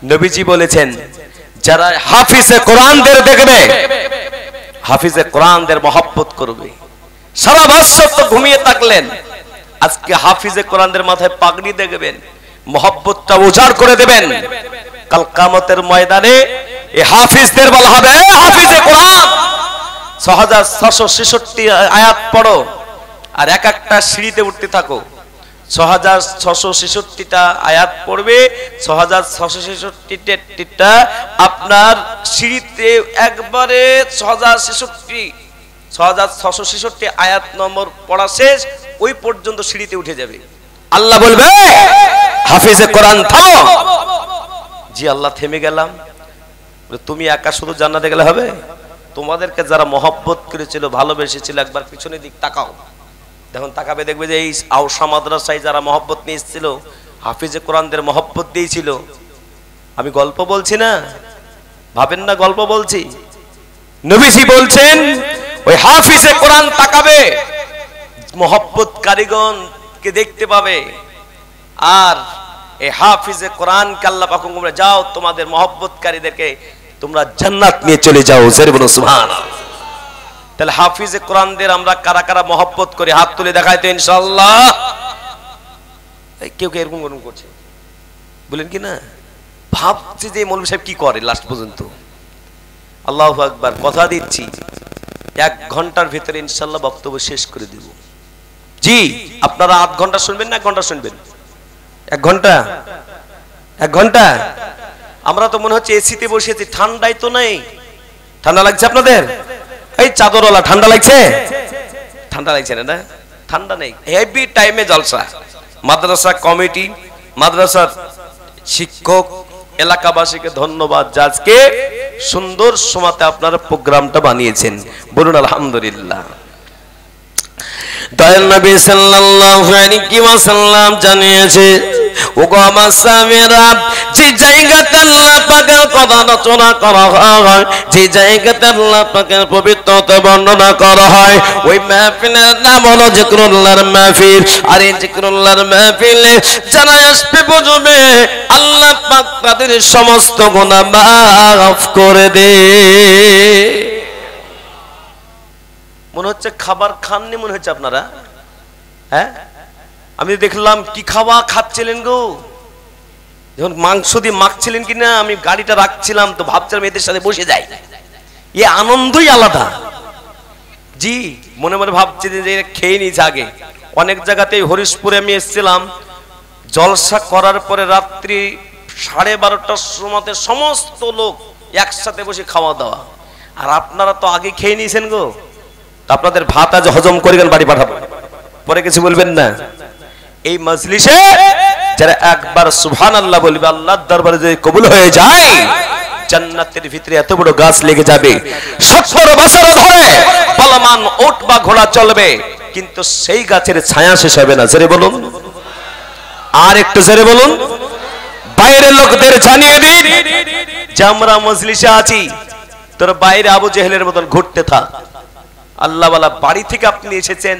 নবীজি বলেছেন যারা হাফিজে কোরআনদের দেখবে, হাফিজে কোরআনদের মহব্বত করবে। সারা বছর তো ঘুমিয়ে থাকলেন, আজকে হাফিজে কোরআনদের মাথায় পাগড়ি দেখবেন, মহব্বতটা উজাড় করে দেবেন। কাল কিয়ামতের ময়দানে এই হাফিজদের বলা হবে, হাফিজে কোরআন 6666 আয়াত পড়ো আর এক একটা সিঁড়িতে উঠতে থাকো। 6666টা আয়াত পড়বে, 6666টা আপনার সিঁড়িতে একবারে 6666 আয়াত নম্বর পড়া শেষ, ওই পর্যন্ত সিঁড়িতে উঠে যাবে। আল্লাহ বলবে হাফিজে কোরআন থামো। জি আল্লাহ থেমে গেলাম। তুমি একা শুধু জান্নাতে গেলে হবে? তোমাদেরকে যারা মহব্বত করেছিল, ভালোবেসেছিল, একবার পিছনে দিক তাকাও, দেখুন তাকাবে দেখবে যে এই আওসা মাদ্রাসায় যারা মহব্বত নিয়ে এসেছিল, হাফিজে কোরআনদের মহব্বত দিয়েছিল। আমি গল্প বলছি না, ভাবেন না গল্প বলছি। নবীজি বলছেন ওই হাফিজে কোরআন তাকাবে, মহব্বত কারিগণকে দেখতে পাবে। আর এই হাফিজে কোরআনকে আল্লাহ পাক হুকুম করে, যাও তোমাদের মহব্বতকারীদেরকে তোমরা জান্নাত নিয়ে চলে যাও। জোরে বলুন সুবহানাল্লাহ। তাহলে হাফিজে কোরআনদের আমরা কারা কারা মহব্বত করি, হাত তুলে দেখাই তো ইনশাআল্লাহ। কেউ এরকম করছে বলেন কি না? ভাবছি যে মৌলভী সাহেব কি করে লাস্ট পর্যন্ত। আল্লাহু আকবার। কথা দিচ্ছি 1 ঘন্টার ভিতরে ইনশাআল্লাহ বক্তব্য শেষ করে দিব। জি আপনারা 8 ঘন্টা শুনবেন না 1 ঘন্টা শুনবেন? 1 ঘন্টা। 1 ঘন্টা। আমরা তো মনে হচ্ছে এসিতে বসেছি, ঠান্ডাই তো নাই। ঠান্ডা লাগছে আপনাদের? এই চাদরওয়ালা ঠান্ডা লাগছে? ঠান্ডা লাগছে না? ঠান্ডা নেই, হেভি টাইমে জলসা। মাদ্রাসা কমিটি, মাদ্রাসার শিক্ষক, এলাকাবাসীকে ধন্যবাদ যে আজকে সুন্দর সময়তে আপনারা প্রোগ্রামটা বানিয়েছেন। বলুন আলহামদুলিল্লাহ। দয়াল নবী সাল্লাল্লাহু আলাইহি ওয়াসাল্লাম জানিয়েছে, ওগো আমার সাহাবীরা, যে জায়গাতে আল্লাহ পাকের কথা রচনা করা হয়, যে জায়গাতে আল্লাহ পাকের পবিত্রতা বর্ণনা করা হয়, ওই মাহফিলের নাম হলো জিকরুল্লাহর মাহফিল। আর এই জিকরুল্লাহর মাহফিলে যারা আসবে বুঝবে আল্লাহ পাক তাদের সমস্ত গুনাহ মাফ করে দেয়। মনে হচ্ছে খাবার খাননি মনে হচ্ছে আপনারা? হ্যাঁ, আমি দেখলাম কি খাওয়া খাচ্ছিলেন গো। যখন মাংস দিয়ে মাখছিলেন কিনা, আমি গাড়িটা রাখছিলাম তো ভাবছিলাম এদের সাথে বসে যাই, এ আনন্দই আলাদা। জি মনে মনে ভাবছি যে খেয়ে নিয়েছে আগে। অনেক জায়গাতেই হরিশপুরে আমি এসেছিলাম, জলসা করার পরে রাত্রি 12:30টার সময়তে সমস্ত লোক একসাথে বসে খাওয়া দাওয়া। আর আপনারা তো আগে খেয়ে নিয়েছেন গো। আপনাদের ভাত আজ হজম করে গেল, বাড়ি পাঠাবো, পরে কিছু বলবেন না। এই মজলিসে যারা একবার সুবহানাল্লাহ বলবে, আল্লাহর দরবারে যদি কবুল হয়ে যায়, জান্নাতের ভিতরে এত বড় গাছ লেগে যাবে, 70 বছর ধরে বলমান উট বা ঘোড়া চলবে, কিন্তু সেই গাছের ছায়া শেষ হবে না। জোরে বলুন, আর একটু জোরে বলুন। বাইরের লোকদের জানিয়ে দিন যে আমরা মজলিসে আছি, তোর বাইরে আবু জেহেলের মতন ঘুরতে থাক। আল্লাহ ওয়ালা বাড়ি থেকে আপনি এসেছেন,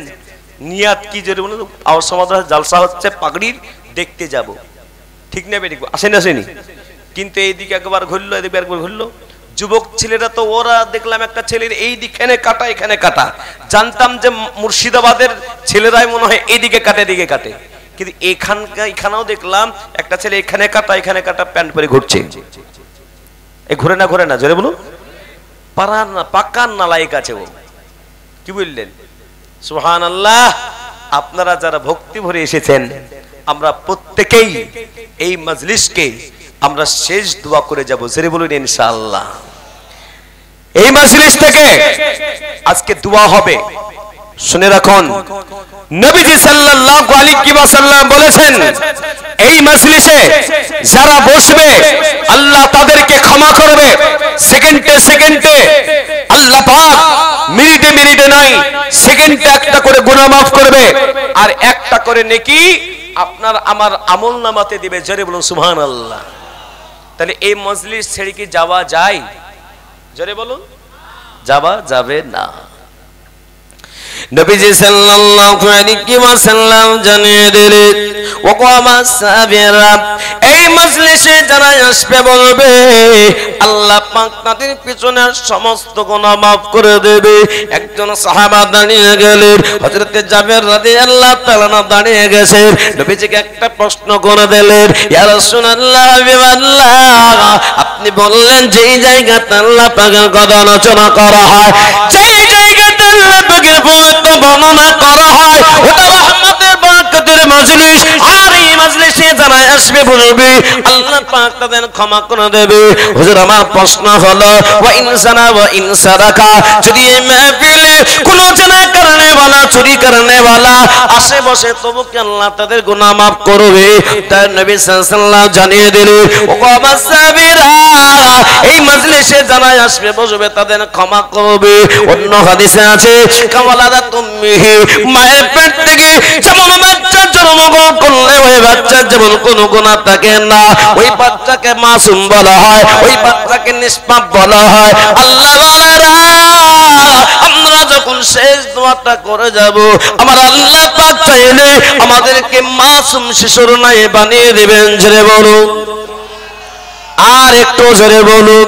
নিয়াত কি জোরে বলুন? আমার সমাজ জলসা হচ্ছে, পাগড়ির দেখতে যাব, ঠিক না বেঠিক? আসেন আসেনি? কিন্তু এইদিকে একবার ঘুরলো, এদিকে একবার ঘুরলো। যুবক ছেলেরা তো ওরা দেখলাম একটা ছেলের এই দিকে কাটা, এখানে কাটা। জানতাম যে মুর্শিদাবাদের ছেলেরাই মনে হয় এইদিকে কাটে, এদিকে কাটে, কিন্তু এখানেও দেখলাম একটা ছেলে এখানে কাটা, এখানে কাটা, প্যান্ট পরে ঘুরছে। এ ঘুরে না, ঘুরে না, জোরে বলুন। পারার না, পাকার না লাইক আছে ও। কি বললেন? সুবহানাল্লাহ। আপনারা যারা ভক্তি ভরে এসেছেন, আমরা প্রত্যেকেই এই মজলিসকে আমরা শেষ দোয়া করে যাব। জোরে বলুন ইনশাআল্লাহ। এই মজলিস থেকে আজকে দোয়া হবে, শুনে রাখুন। নবীজি সাল্লাল্লাহু আলাইহি ওয়াসাল্লাম বলেছেন, এই মজলিসে যারা বসবে আল্লাহ তাদেরকে ক্ষমা করবে। সেকেন্ডে সেকেন্ডে আল্লাহ পাক, মিনিটে মিনিটে নয়, সেকেন্ডে একটা করে গুনাহ মাফ করবে, আর একটা করে নেকি আপনার আমার আমলনামাতে দিবে। জোরে বলুন সুবহানাল্লাহ। তাহলে এই মজলিস ছেড়ে কি যাওয়া যায়? জোরে বলুন, যাওয়া যাবে না। নবীজি সাল্লাল্লাহু আলাইহি ওয়াসাল্লাম জানিয়ে দিলেন ওয়াকামা সাবিরা এই মজলিসে যারা আসবে বলবে আল্লাহ পাক তাদের পিছনের সমস্ত গুনাহ maaf করে দেবে। একজন সাহাবা দাঁড়িয়ে গেলেন, হযরত জাবের রাদিয়াল্লাহু তাআলা দাঁড়িয়ে গেছেন, নবীজিকে একটা প্রশ্ন করে দিলেন, ইয়া রাসূলুল্লাহ হাবিবাল্লাহ আপনি বললেন যেই জায়গাতে আল্লাহ পাকের কথা আলোচনা করা হয়, যেই জায়গাতে আল্লাহ পাকের পবিত্র বর্ণনা করা হয় ওটা রহমতের বরকতের মজলিস, আর এই মজলিসে যারা আসবে বলবে আল্লাহ পাক তাদের ক্ষমা করে দেবে। হুজুর আমার প্রশ্ন হলো ওয়া ইনসানা ওয়া ইনসারাকা যদি এই মাহফিলে কোনো জানা কারণে वाला চুরি করনে वाला আসে বসে তবু কি আল্লাহ তাদের গুনাহ maaf করবে? তাই নবী সাল্লাল্লাহু জানিয়ে দিলেন ওয়া মাসাবিরা এই মজলিসে যারা আসবে বসবে তাদের ক্ষমা করবে। অন্য হাদিসে আছে কাওয়ালাদা তুমি মায়ের পেট থেকে যেমন বাচ্চা জন্মগ্রহণ করলে ওই বাচ্চার যেমন কোনো গুনাহ থাকে না, ওই বাচ্চাকে মাসুম বলা হয়, ওই বাচ্চাকে নিষ্পাপ বলা হয়। আল্লাহ ওয়ালারা আমরা যখন শেষ দোয়াটা করে যাব আমার আল্লাহ পাক চাইলে আমাদেরকে মাসুম শিশুর ন্যায় বানিয়ে দিবেন। জোরে বলুন, আর একটু জোরে বলুন।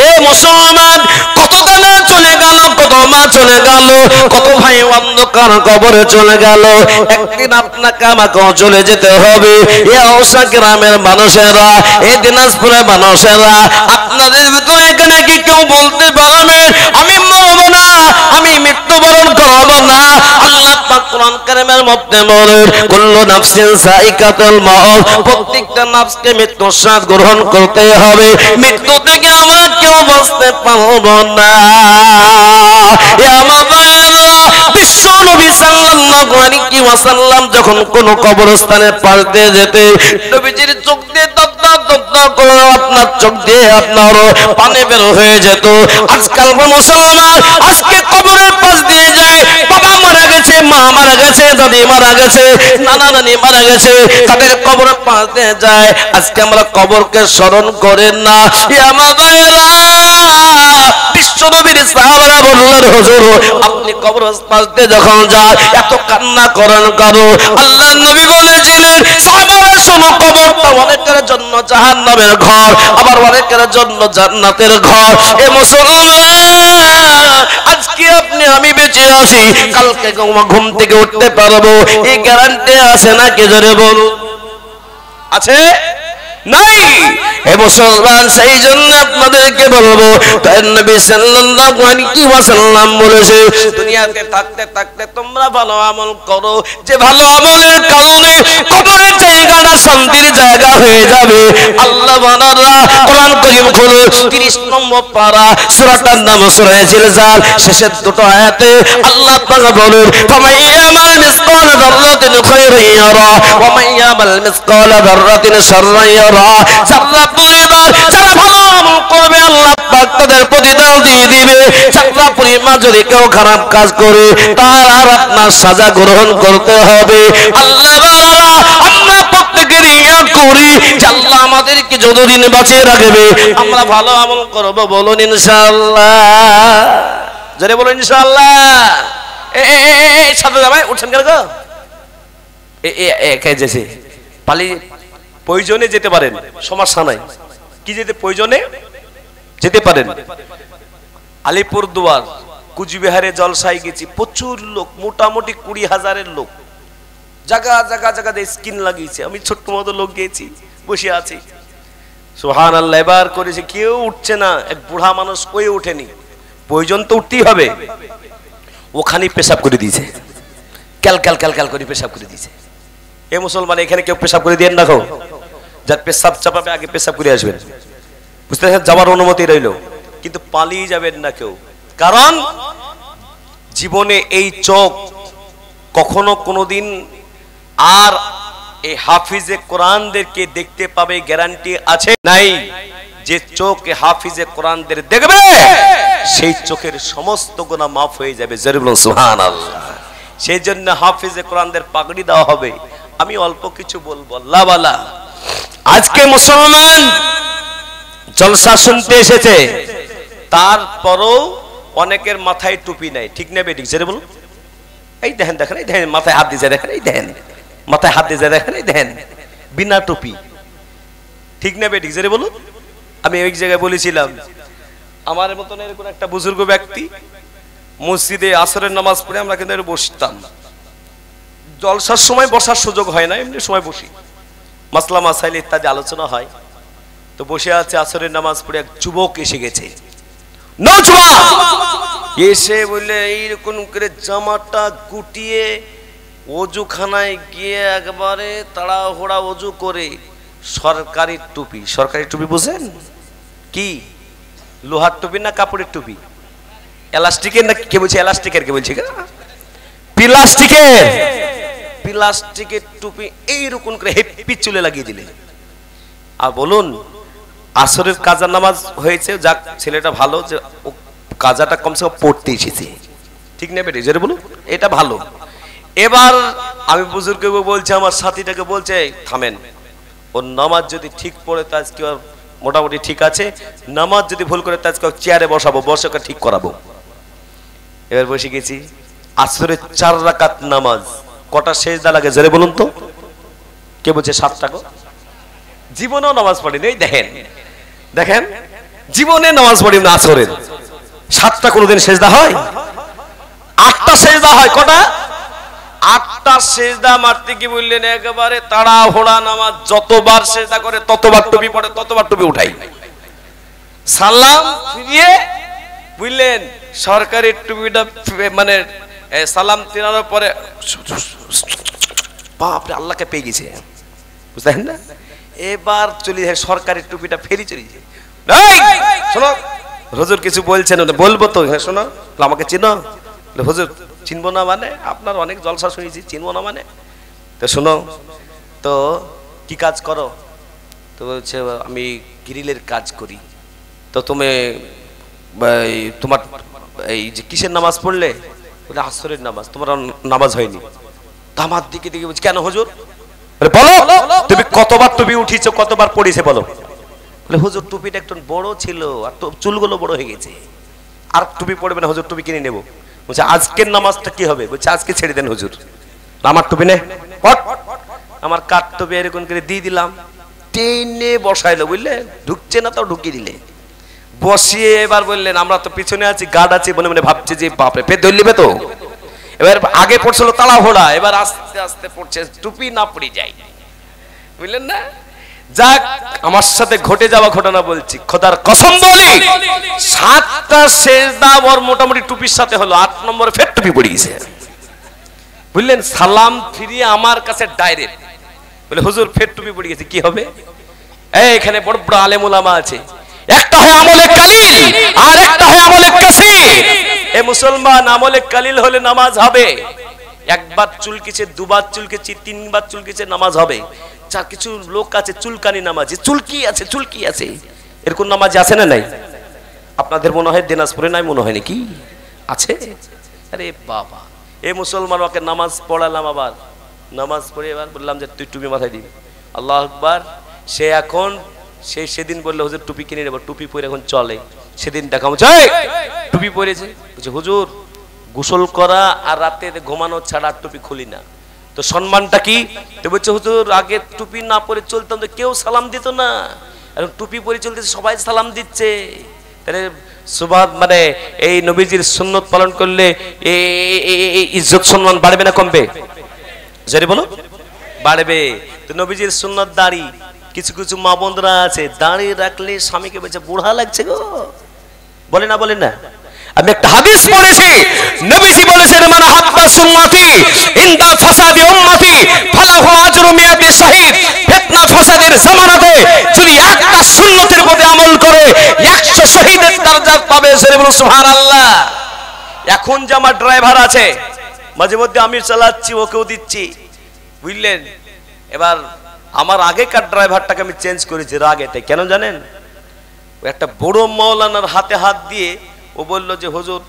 এ মুসলমান কত দানা চলে গেল, কত মা চলে গেল, কত ভাই অন্ধকার কবরে চলে গেল, একদিন আপনাকে আমাকেও চলে যেতে হবে। এ ঔসা গ্রামের মানুষেরা, এই দিনাজপুরের মানুষেরা, আপনাদের ভিতরে এখানে কি কেউ বলতে পারবে আমি মরব না, আমি মৃত্যুবরণ করব না? আল্লাহ পাক কোরআন কারীমের মধ্যে বলেন কুল্লু নাফসিন যায়িকাতুল মাউত, প্রত্যেকটা নফসকে মৃত্যুর স্বাদ গ্রহণ করতে হবে, মৃত্যু থেকে আমরা কেউ বাঁচতে পারব না। বিশ্ব নবী সাল্লাল্লাহু আলাইহি ওয়াসাল্লাম যখন কোন কবরস্থানে পাশ দিয়ে যেতে নবীজির চোখ দিয়ে করে আপনার চোখ দিয়ে আপনার পানি বের হয়ে যেত। আজকাল মুসলমান আজকে কবরের পাশ দিয়ে যায়, বাবা মারা গেছে, মা মারা গেছে, দাদি মারা গেছে, নানা নানি মারা গেছে, তাদের কবরের পাশ দিয়ে যায়। আজকে আমরা কবরকে স্মরণ করেন না। বিশ্ব নবীর সাহাবারা বললেন হুজুর আপনি কবরের পাশ দিয়ে যখন যান এত কান্না করেন কেন? আল্লাহর নবী বলেছিলেন সাহাবারা শোনো, কবরটা অনেকের জন্য জাহান্নামের ঘর, আবার অনেকের জন্য জান্নাতের ঘর। এ মুসলমান আজকে আপনি আমি বেঁচে আছি, কালকে ঘুম থেকে উঠতে পারবো এই গ্যারান্টি আছে নাকি? জোরে বলুন, আছে নাই? হে মুসলমান সেই জন্য আপনাদেরকে বলবো তাই নবী সাল্লাল্লাহু আলাইহি ওয়াসাল্লাম বলেছে দুনিয়াতে থাকতে থাকতে তোমরা ভালো আমল করো, যে ভালো আমলের কারণে কবরের জায়গাটা শান্তির জায়গা হয়ে যাবে। আল্লাহ বানারা কোরআন কারীম খুলো 30 নম্বর পারা, সূরাটার নাম সূরা জিলজাল, শেষের দুটো আয়াতে আল্লাহ পাক বলেন ফামাইয়ামাল মিসকাল যাররাতিন খায়রান ইয়ারা ওয়া মাইয়ামাল মিসকাল যাররাতিন শাররান ইয়ারা। যারা পরিবার যারা ভালো আমল করবে আল্লাহ পাক তাদের প্রতিদান দিয়ে দিবে। যারা পরিবার যদি কেউ খারাপ কাজ করে তার আর আপনার সাজা গ্রহণ করতে হবে। আল্লাহ বাড়ারা আমরা প্রত্যেকে রিয়া করি যে আল্লাহ আমাদেরকে যতদিন বাঁচিয়ে রাখবে আমরা ভালো আমল করব। বলুন ইনশাআল্লাহ, জোরে বলুন ইনশাআল্লাহ। সাথে যাবে উঠছেন কেন গো? খেয়েছে পালি প্রয়োজনে যেতে পারেন, সমস্যা নাই। কি যেতে প্রয়োজনে যেতে পারেন। আলিপুরদুয়ার কুচবিহারে জলসায় গেছি, প্রচুর লোক, মোটামুটি 20,000-এর লোক, জায়গা জায়গা জায়গাতে স্কিন লাগিয়েছে। আমি ছোট্ট মতো লোক গিয়েছি, বসে আছি, সুবহানাল্লাহ। এবার করেছে কেউ উঠছে না, এক বুড়া মানুষ কই ওঠেনি, প্রয়োজন তো উঠতেই হবে, ওখানে পেশাব করে দিয়েছে, ক্যাল ক্যাল ক্যাল ক্যাল করে পেশাব করে দিয়েছে। এ মুসলমান এখানে কেউ পেশাব করে দিয়ে রাখো, যার পেশাব চাপাবে আগে পেশাব করে আসবেন, বুঝতে পারছেন? যাওয়ার অনুমতি রইল, কিন্তু পালিয়ে যাবেন না কেউ, কারণ জীবনে এই চোখ কখনো কোনোদিন আর এই হাফিজে কোরআনদেরকে দেখতে পাবে গ্যারান্টি আছে নাই? যে চোখ হাফিজে কোরআনদের দেখবে সেই চোখের সমস্ত গুনাহ মাফ হয়ে যাবে। জোরে বলুন সুবহানাল্লাহ। সেই জন্য হাফিজে কোরআনদের পাগড়ি দেওয়া হবে। আমি অল্প কিছু বলবো, আল্লাহ ওয়ালা। আজকে মুসলমান জলসা শুনতে এসেছে, তারপরও অনেকের মাথায় টুপি নাই, ঠিক না বেঠিক সেটা বলুন? এই দেখেন দেখেন, এই দেখেন মাথায় হাত দিয়েছে, দেখেন এই দেখেন মাথায় হাত দিয়েছে, দেখেন এই দেখেন বিনা টুপি, ঠিক না বেঠিক সেটা বলুন? আমি ওই জায়গায় বলেছিলাম আমার মতন এরকম একটা বুজুর্গ ব্যক্তি মসজিদে আসরের নামাজ পড়ে আমরা কিন্তু বসতাম, জলসার সময় বসার সুযোগ হয় না, এমনি সময় বসি, মাসলা মাসাইল ইত্যাদি আলোচনা হয়। তো বসে আছে, আসরের নামাজ পড়ে এক যুবক এসে গেছে, এসে বললে এইরকম করে জামাটা গুটিয়ে অজুখানায় গিয়ে একবারে তাড়াহুড়া অজু করে সরকারি টুপি, সরকারি টুপি বুঝেন কি? লোহার টুপি না কাপড়ের টুপি? এলাস্টিকের না কে বলছে? এলাস্টিকের কে বলছে? প্লাস্টিকের, প্লাস্টিকের টুপি এইরকম করে হেপি চুলে লাগিয়ে দিলে। আর বলুন আসরের কাজা নামাজ হয়েছে, যাক ছেলেটা ভালো যে ও কাজাটা কমসে কম পড়তে এসেছে, ঠিক না বেটি? যেটা বলুন এটা ভালো। এবার আমি বুজুর্গকে বলছি, আমার সাথীটাকে বলছে থামেন, ওর নামাজ যদি ঠিক পড়ে তা আজকে মোটামুটি ঠিক আছে, নামাজ যদি ভুল করে তা আজকে চেয়ারে বসাবো, বসে ওকে ঠিক করাবো। এবার বসে গেছি, আসরের 4 রাকাত নামাজ, কটা সেজদা লাগে জোরে বলুন তো? কে বলছে 7টা গো? জীবনেও নামাজ পড়েনি, এই দেখেন দেখেন জীবনে নামাজ পড়ি না, আসরের 7টা কোনোদিন সেজদা হয়? 8টা সেজদা হয়। কটা? 8টা সেজদা মারতে কি বললেন একেবারে তাড়াহুড়া নামাজ, যতবার সেজদা করে ততবার টুপি পড়ে, ততবার টুপি উঠাই, সালাম ফিরিয়ে বুঝলেন সরকারি টুপিটা মানে সালাম ফেরানোর পরে বাপরে আল্লাহকে পেয়ে গেছে, বুঝলেন না? এবার চলে যায় সরকারি টুপিটা ফেরি চলে যায়। শোনো হুজুর কিছু বলছেন, বলবো তো, হ্যাঁ শোনো, আমাকে চিনো? হুজুর চিনবো না মানে? আপনার অনেক জলসা শুনেছি, চিনবো না মানে? তো শোনো তো কি কাজ করো? তো বলছে আমি গ্রিলের কাজ করি। তো তুমি তোমার এই যে কিসের নামাজ পড়লে? বলে আসরের নামাজ। তোমার নামাজ হয়নি? আমার দিকে দিকে বলছি কেন হুজুর? বলো তুমি কতবার টুপি উঠিয়েছো, কতবার পড়েছে বলো? বলে হুজুর টুপিটা একটু বড় ছিল আর চুলগুলো বড় হয়ে গেছে, আর টুপি পড়বে না হুজুর, টুপি কিনে নেবো। বলছে আজকের নামাজটা কি হবে? বলছে আজকে ছেড়ে দেন হুজুর, আমার টুপি নে। আমার কাঠ টুপি এরকম করে দিয়ে দিলাম, টেনে বসাইলো, বুঝলে ঢুকছে না, তাও ঢুকিয়ে দিলে বসিয়ে। এবার বললেন আমরা তো পিছনে আছি, গার্ড আছে, মনে মনে ভাবছে যে বাপরে ফের ধরে নিবে তো। এবার আগে পড়ছিল তাড়াহুড়া, এবার আস্তে আস্তে পড়ছে, টুপি না পড়ে যায়, বুঝলেন না? যাক আমার সাথে ঘটে যাওয়া ঘটনা বলছি, খোদার কসম বলি 7টা সেজদা ওর মোটামুটি টুপির সাথে হলো, 8 নম্বরে ফের টুপি পড়ে গেছে, বুঝলেন? সালাম ফিরিয়ে আমার কাছে ডাইরেক্ট বলে হুজুর ফের টুপি পড়ে গেছে, কি হবে? এখানে বড় বড় আলেম ওলামা আছে, একটা হয় আমলে কালিল আর একটা হয় আমলে কাসীর। এ মুসলমান, আমলে কালিল হলে নামাজ হবে, একবার চুলকিছে, দুবার চুলকেছি, 3বার চুলকিছে, নামাজ হবে। যার কিছু লোক আছে চুলকানি নামাজি, চুলকি আছে, চুলকি আছে, এরকম নামাজি আছে না নাই? আপনাদের মনে হয় দিনাজপুরে নাই, মনে হয় নাকি আছে? আরে বাবা, এ মুসলমান, ওকে নামাজ পড়ালাম, আবার নামাজ পড়ে এবার বললাম যে তুই টুপি মাথায় দিবি, আল্লাহ আকবার। সে এখন সেদিন বললো হুজুর টুপি কিনে নেবো, টুপি পরে এখন চলে। সেদিন দেখা হচ্ছে টুপি পরেছে, বলছে হুজুর গোসল করা আর রাতে ঘুমানো ছাড়া টুপি খুলি না, তো সম্মানটা কি? তো বলছে হুজুর আগে টুপি না পরে চলতাম তো কেউ সালাম দিত না, এখন টুপি পরে চলতেছে সবাই সালাম দিচ্ছে। তাহলে সুবহান, মানে এই নবীজির সুন্নত পালন করলে এই ইজ্জত সম্মান বাড়বে না কমবে? জোরে বলো, বাড়বে। তো নবীজির সুন্নত দাড়ি, কিছু কিছু মা বোনরা আছে দাড়ি রাখলে স্বামীকে বলছে বুড়া লাগছে গো, বলে না? বলে না? আমি একটা হাদিস পড়েছি, নবীজি বলেছেন মান হাব্বা সুন্নতি ইনদা ফাসাদি উম্মতি ফালাহু আজরু মিয়াতি শাহীদ। ফিতনা ফাসাদের জামানাতে যদি একটা সুন্নতের প্রতি আমল করে 100 শহীদের দরজা পাবে, সরে বলুন সুবহানাল্লাহ। এখন যে আমার ড্রাইভার আছে, মাঝে মধ্যে আমি চালাচ্ছি, ওকেও দিচ্ছি, বুঝলেন? এবার আমার আগেকার ড্রাইভারটাকে আমি চেঞ্জ করেছি রাগেতে, কেন জানেন? একটা বড় মাওলানার হাতে হাত দিয়ে ও বললো যে হুজুর,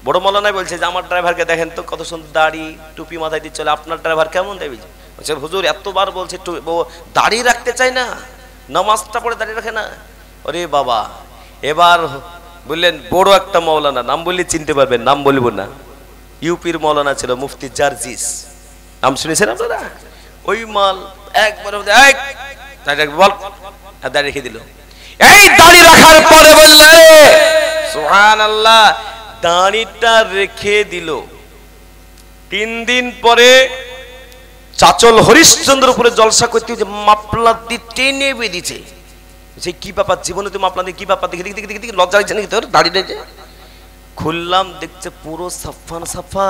বড় মাওলানাই বলছে যে আমার ড্রাইভারকে দেখেন তো কত সুন্দর দাড়ি, টুপি মাথায় দিয়ে চলে, আপনার ড্রাইভার কেমন দেবে? বলছে হুজুর এতবার বলছে ও দাড়ি রাখতে চায় না, নামাজটা পড়ে দাড়ি রাখে না। ওরে বাবা, এবার বললেন বড় একটা মৌলানা, নাম বললে চিনতে পারবেন, নাম বলবো না, ইউপির মৌলানা ছিল মুফতি জার্জিস, নাম শুনেছেন আপনারা? ওই মাল একবার বল দাড়ি রেখে দিল। এই দাড়ি রাখার পরে বললে সুবহানাল্লাহ, দাড়িটা রেখে দিল। 3 দিন পরে চাচল হরিশ্চন্দ্রপুরে জলসা করতে যে মাপলার দিয়ে টেনে বেঁধেছে। সেই কি ব্যাপার, জীবনে তুমি আপনাদের কি ব্যাপার, দেখি দেখি দেখি দেখি লজ্জা লাগছে নাকি তোর দাড়ি রেখে? খুললাম, দেখছে পুরো সাফা সাফা।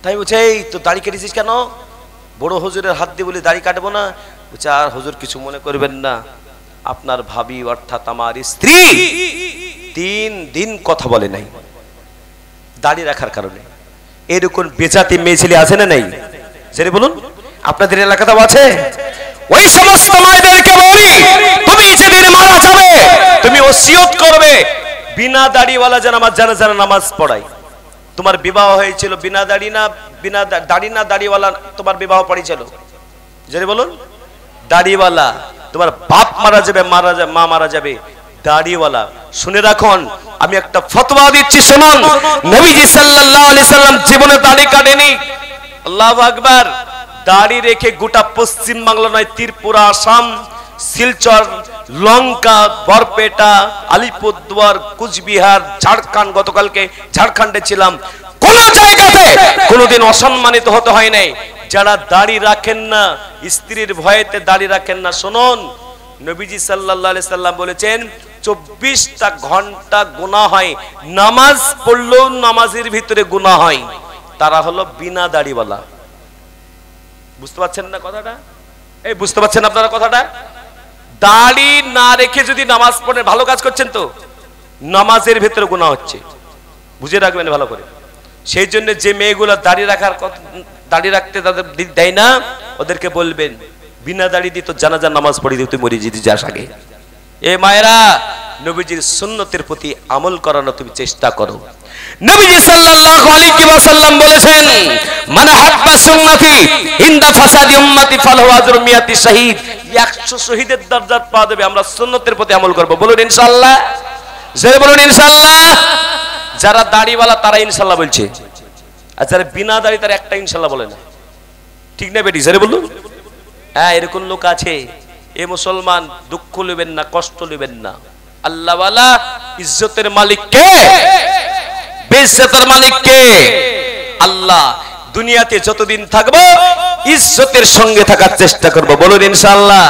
তাই বলছে এই তো দাড়ি কেটেছিস কেন? বড় হুজুরের হাত দিয়ে বলি দাড়ি কাটবো না। বলছে আর হুজুর কিছু মনে করবেন না, আপনার ভাবি অর্থাৎ আমার স্ত্রী 3 দিন কথা বলে নাই দাড়ি রাখার কারণে। এরকম বেজাতি মেয়ে ছেলে আছে না নাই? সেটা বলুন, আপনাদের এলাকাতেও আছে? ওই সমস্ত মায়েদেরকে বলি, তুমি যেদিন মারা যাবে তুমি ওসিয়ত করবে বিনা দাড়িওয়ালা যেন আমার জানাজার নামাজ পড়াই। তোমার বিবাহ হয়েছিল বিনা দাড়ি না, বিনা দাড়ি না দাড়িওয়ালা তোমার বিবাহ পড়েছিল? যেটা বলুন, দাড়িওয়ালা। তোমার বাপ মারা যাবে, মা মারা যাবে, দাড়িওয়ালা। শুনে রাখুন, আমি একটা ফতোয়া দিচ্ছি শুনুন। নবীজি সাল্লাল্লাহু আলাইহি সাল্লাম জীবনে দাড়ি কাটেনি। আল্লাহু আকবার। দাড়ি রেখে গোটা পশ্চিম বাংলা নয়, ত্রিপুরা, আসাম, শিলচর, লঙ্কা, বরপেটা, আলিপুরদুয়ার, কুচবিহার, ঝাড়খণ্ড, গতকালকে ঝাড়খণ্ডে ছিলাম, কোন জায়গাতে কোনোদিন অসম্মানিত হতে হয় নাই। যারা দাড়ি রাখেন না, স্ত্রীর ভয়েতে দাড়ি রাখেন না, শুনুন নবীজি সাল্লাল্লাহু আলাইহি সাল্লাম বলেছেন 24টা ঘন্টা গুনাহ হয়, নামাজ পড়লেও নামাজের ভিতরে গুনাহ হয়। তারা হলো বিনা দাড়িওয়ালা। বুঝতে পারছেন না কথাটা? এই বুঝতে পারছেন আপনারা কথাটা? দাড়ি না রেখে যদি নামাজ পড়েন, ভালো কাজ করছেন তো, নামাজের ভিতরে গুনাহ হচ্ছে, বুঝে রাখবেন ভালো করে। সেই জন্য যে মেয়েগুলো দাড়ি রাখতে তাদের দেয় না, ওদেরকে বলবেন বিনা দাড়ি দিয়ে তো জানাজার নামাজ পড়ি দিয়ে তুই মরে যেতে যাস আগে। এ মায়েরা, নবীজির সুন্নতের প্রতি আমল করানো তুমি চেষ্টা করো। নবীজি সাল্লাল্লাহু আলাইহি ওয়াসাল্লাম বলেছেন, মান হাব্বা সুন্নতি ইনদা ফাসাদি উম্মতি ফালাহু আজরু মিয়াতি শাহীদ। 100 শহীদের দরজা পাওয়া যাবে। আমরা সুন্নতের প্রতি আমল করব, বলুন ইনশাআল্লাহ। জোরে বলুন ইনশাআল্লাহ। যারা দাড়িওয়ালা তারা ইনশাআল্লাহ বলছে, আর যারা বিনা দাড়ি তারা একটা ইনশাআল্লাহ বলে না। ঠিক না বেটি? জোরে বলুন। হ্যাঁ, এরকম লোক আছে। এ মুসলমান, দুঃখ নেবেন না, কষ্ট নেবেন না। আল্লাহওয়ালা ইজ্জতের মালিক কে? বেইজ্জতের মালিক কে? আল্লাহ। দুনিয়াতে যতদিন থাকবো ইজ্জতের সঙ্গে থাকার চেষ্টা করব, বলুন ইনশাআল্লাহ।